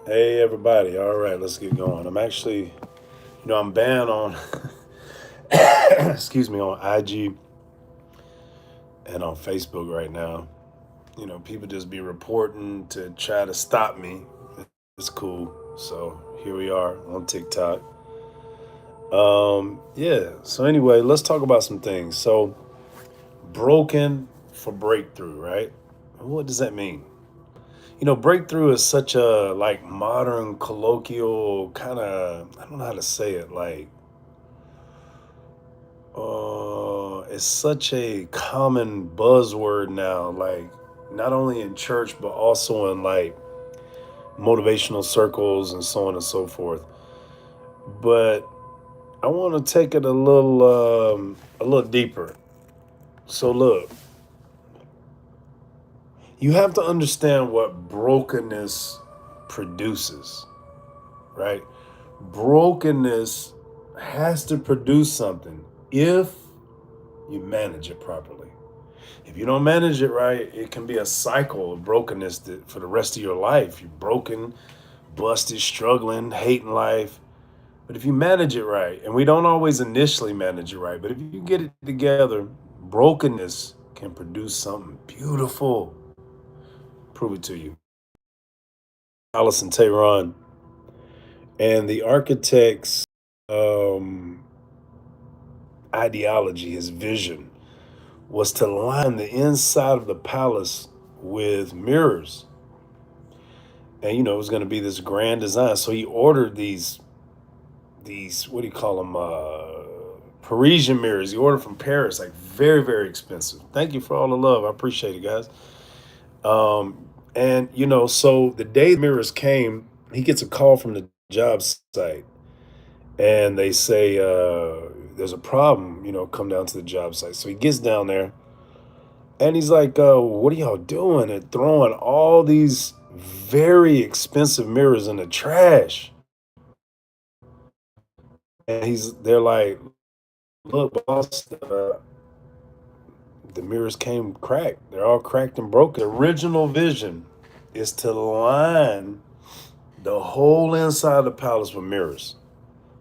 Hey everybody, all right, let's get going. I'm actually, I'm banned on, excuse me, on IG and on Facebook right now. People just be reporting to try to stop me. It's cool. So here we are on TikTok. Yeah. So anyway, let's talk about some things. So broken for breakthrough, right? What does that mean? Breakthrough is such a like modern colloquial kind of, I don't know how to say it, like it's such a common buzzword now, like not only in church but also in like motivational circles and so on and so forth. But I want to take it a little deeper. So look, you have to understand what brokenness produces, right? Brokenness has to produce something if you manage it properly. If you don't manage it right, it can be a cycle of brokenness for the rest of your life. You're broken, busted, struggling, hating life. But if you manage it right, and we don't always initially manage it right, but if you get it together, brokenness can produce something beautiful. Prove it to you. Allison Tehran and the architect's um, ideology, his vision, was to line the inside of the palace with mirrors. And it was going to be this grand design. So he ordered these what do you call them? Parisian mirrors. He ordered from Paris, like very very expensive. Thank you for all the love. I appreciate it, guys. And so the day the mirrors came, he gets a call from the job site, and they say there's a problem. Come down to the job site. So he gets down there, and he's like, "What are y'all doing?" And throwing all these very expensive mirrors in the trash. And they're like, "Look, boss, the mirrors came cracked. They're all cracked and broken. The original vision is to line the whole inside of the palace with mirrors,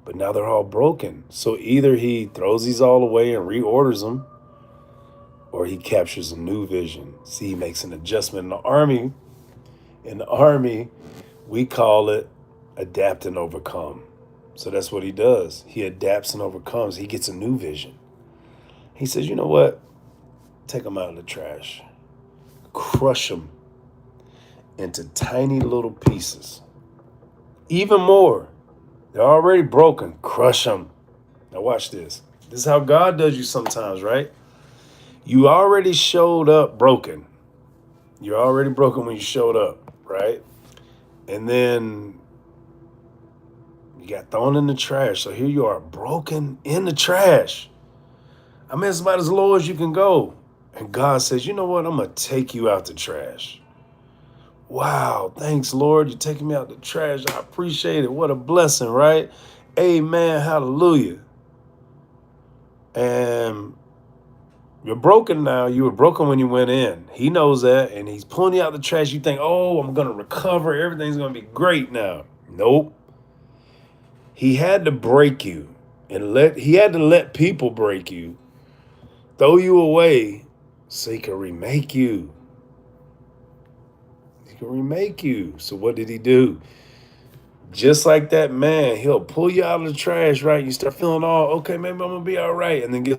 but now they're all broken. So either he throws these all away and reorders them, or he captures a new vision. See, he makes an adjustment in the army. In the army, we call it adapt and overcome. So that's what he does. He adapts and overcomes. He gets a new vision. He says, you know what? Take them out of the trash, crush them into tiny little pieces. Even more. They're already broken. Crush them. Now, watch this. This is how God does you sometimes, right? You already showed up broken. You're already broken when you showed up, right? And then you got thrown in the trash. So here you are, broken in the trash. I mean, it's about as low as you can go. And God says, you know what? I'm going to take you out the trash. Wow, thanks, Lord. You're taking me out the trash. I appreciate it. What a blessing, right? Amen. Hallelujah. And you're broken now. You were broken when you went in. He knows that. And he's pulling you out the trash. You think, oh, I'm going to recover. Everything's going to be great now. Nope. He had to break you he had to let people break you, throw you away so he could remake you. He could remake you. So what did he do? Just like that man, he'll pull you out of the trash, right? You start feeling all okay, maybe I'm gonna be all right. And then guess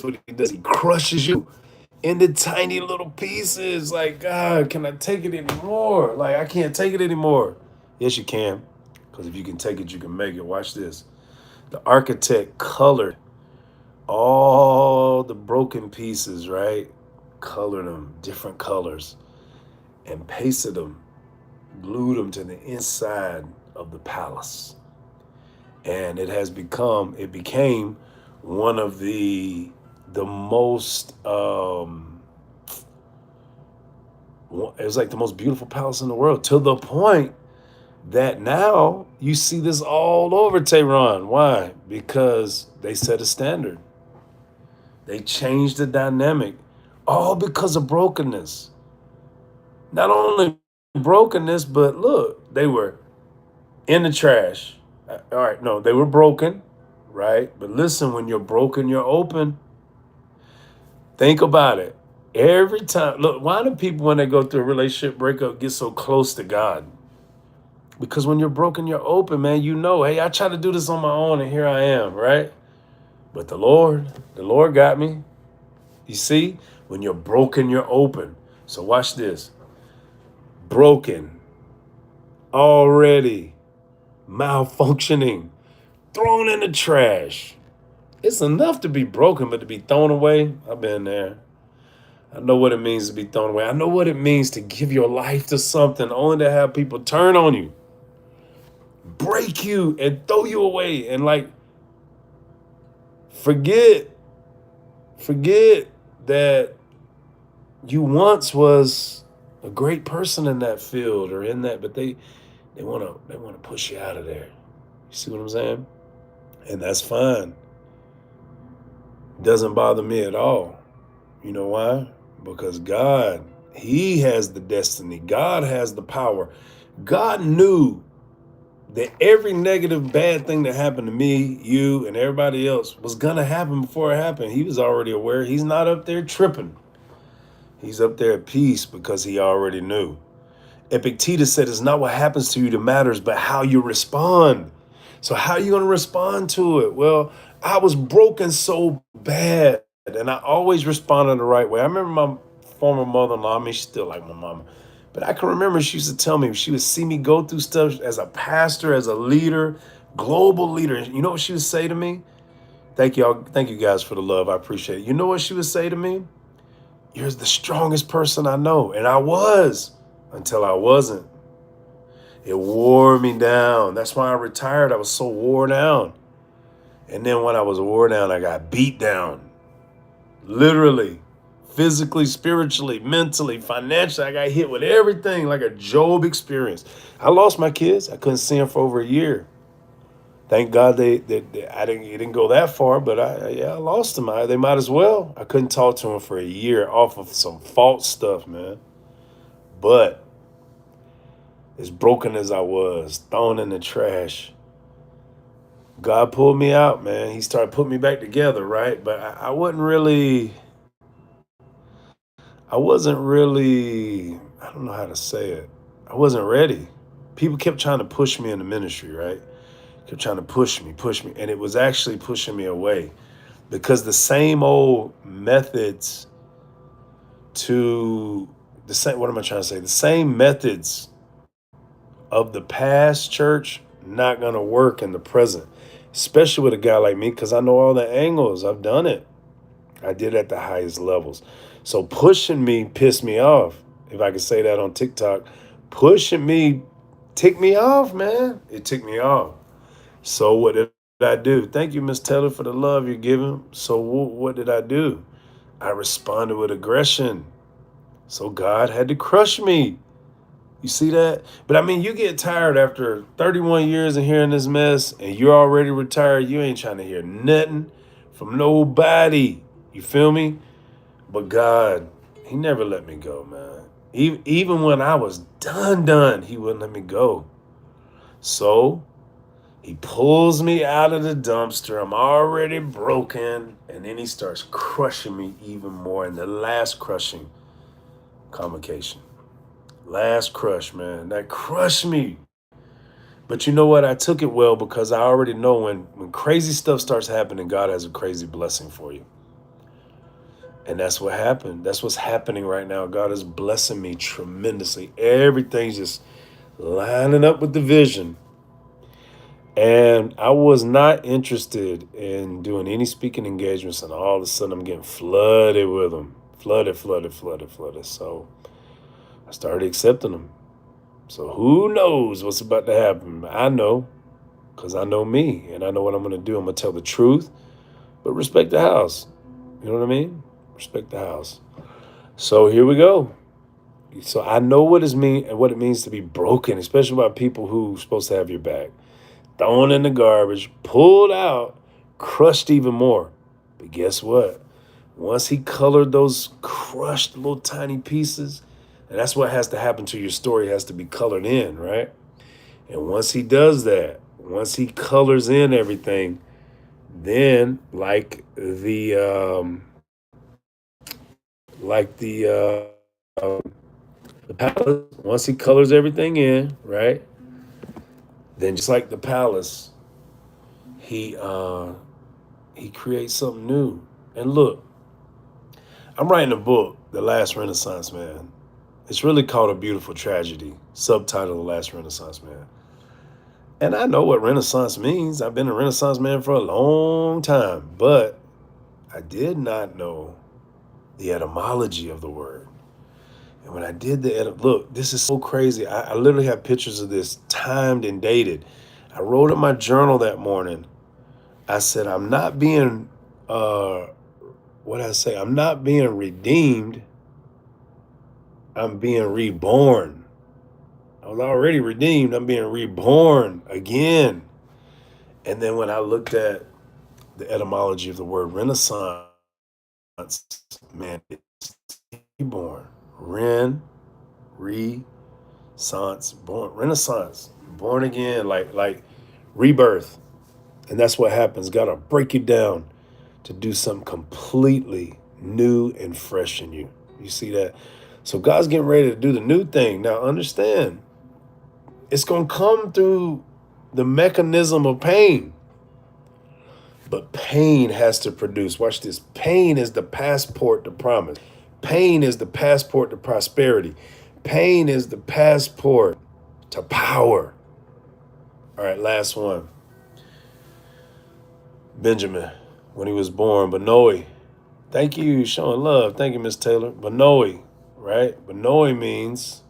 what he does? He crushes you into tiny little pieces. Like, God, can I take it anymore? Like, I can't take it anymore. Yes, you can. Because if you can take it, you can make it. Watch this. The architect colored all the broken pieces, right? Colored them different colors and pasted them, glued them to the inside of the palace. And it became one of the most, it was like the most beautiful palace in the world, to the point that now you see this all over Tehran. Why? Because they set a standard. They changed the dynamic, all because of brokenness. Not only brokenness, but look, they were in the trash. All right, no, they were broken, right? But listen, when you're broken, you're open. Think about it. Every time, look, why do people, when they go through a relationship breakup, get so close to God? Because when you're broken, you're open, man. You know, hey, I tried to do this on my own and here I am, right? But the Lord got me. You see, when you're broken, you're open. So watch this. Broken, already malfunctioning, thrown in the trash. It's enough to be broken, but to be thrown away, I've been there. I know what it means to be thrown away. I know what it means to give your life to something only to have people turn on you, break you, and throw you away. And like, forget that you once was a great person in that field or in that, but they want to push you out of there. You see what I'm saying? And that's fine. Doesn't bother me at all. You know why? Because God, He has the destiny. God has the power. God knew that every negative, bad thing that happened to me, you, and everybody else was going to happen before it happened. He was already aware. He's not up there tripping. He's up there at peace because He already knew. Epictetus said, it's not what happens to you that matters, but how you respond. So how are you going to respond to it? Well, I was broken so bad, and I always responded the right way. I remember my former mother-in-law, I mean, she's still like my mama, but I can remember she used to tell me, she would see me go through stuff as a pastor, as a leader, global leader. You know what she would say to me? Thank y'all. Thank you guys for the love. I appreciate it. You know what she would say to me? You're the strongest person I know. And I was, until I wasn't. It wore me down. That's why I retired. I was so wore down. And then when I was wore down, I got beat down. Literally, physically, spiritually, mentally, financially. I got hit with everything like a Job experience. I lost my kids. I couldn't see them for over a year. Thank God it didn't go that far, but I lost them. They might as well. I couldn't talk to them for a year off of some false stuff, man. But as broken as I was, thrown in the trash, God pulled me out, man. He started putting me back together, right? But I wasn't really, I don't know how to say it. I wasn't ready. People kept trying to push me in the ministry, right? Kept trying to push me. And it was actually pushing me away because the same old methods what am I trying to say? The same methods of the past church, not going to work in the present, especially with a guy like me, because I know all the angles. I've done it. I did it at the highest levels. So pushing me pissed me off. If I could say that on TikTok, pushing me ticked me off, man. It ticked me off. So what did I do? Thank you, Miss Taylor, for the love you're giving. So what did I do? I responded with aggression. So God had to crush me. You see that? But I mean, you get tired after 31 years of hearing this mess and you're already retired. You ain't trying to hear nothing from nobody. You feel me? But God, He never let me go, man. Even when I was done, He wouldn't let me go. So He pulls me out of the dumpster. I'm already broken. And then He starts crushing me even more. And the last crushing, convocation. Last crush, man. That crushed me. But you know what? I took it well because I already know when crazy stuff starts happening, God has a crazy blessing for you. And that's what happened. That's what's happening right now. God is blessing me tremendously. Everything's just lining up with the vision. And I was not interested in doing any speaking engagements, and all of a sudden I'm getting flooded with them. Flooded. So I started accepting them. So who knows what's about to happen? I know, because I know me and I know what I'm going to do. I'm going to tell the truth, but respect the house. You know what I mean? Respect the house. So here we go. So I know what it means to be broken, especially by people who are supposed to have your back. Thrown in the garbage, pulled out, crushed even more. But guess what? Once he colored those crushed little tiny pieces, and that's what has to happen to your story, it has to be colored in, right? And once he does that, once he colors in everything, then like the palace, once he colors everything in, right? Then just like the palace, he he creates something new. And look, I'm writing a book, The Last Renaissance Man. It's really called A Beautiful Tragedy, subtitle The Last Renaissance Man. And I know what Renaissance means. I've been a Renaissance man for a long time, but I did not know the etymology of the word. And when I did look, this is so crazy. I literally have pictures of this timed and dated. I wrote in my journal that morning. I said, I'm not being, what I say? I'm not being redeemed. I'm being reborn. I was already redeemed. I'm being reborn again. And then when I looked at the etymology of the word Renaissance, man, it's reborn. Renaissance, born, Renaissance, born again, like rebirth. And that's what happens. Gotta break you down to do something completely new and fresh in you. You see that? So God's getting ready to do the new thing. Now understand, it's gonna come through the mechanism of pain. But pain has to produce. Watch this. Pain is the passport to promise. Pain is the passport to prosperity. Pain is the passport to power. All right, last one. Benjamin, when he was born, Benoi. Thank you, showing love. Thank you, Miss Taylor. Benoi, right? Benoi means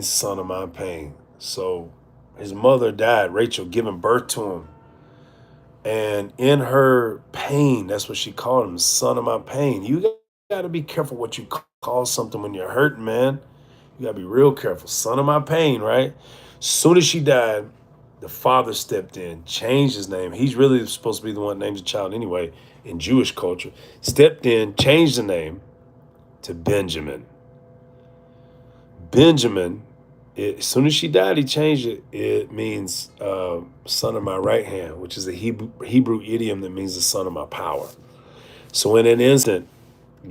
son of my pain. So his mother died, Rachel, giving birth to him. And in her pain, that's what she called him, son of my pain. You got to be careful what you call something when you're hurting, man. You got to be real careful. Son of my pain, right? Soon as she died, the father stepped in, changed his name. He's really supposed to be the one that names the child anyway in Jewish culture. Stepped in, changed the name to Benjamin. Benjamin, as soon as she died, he changed it. It means son of my right hand, which is a Hebrew idiom that means the son of my power. So in an instant,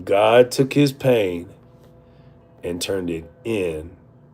God took his pain and turned it in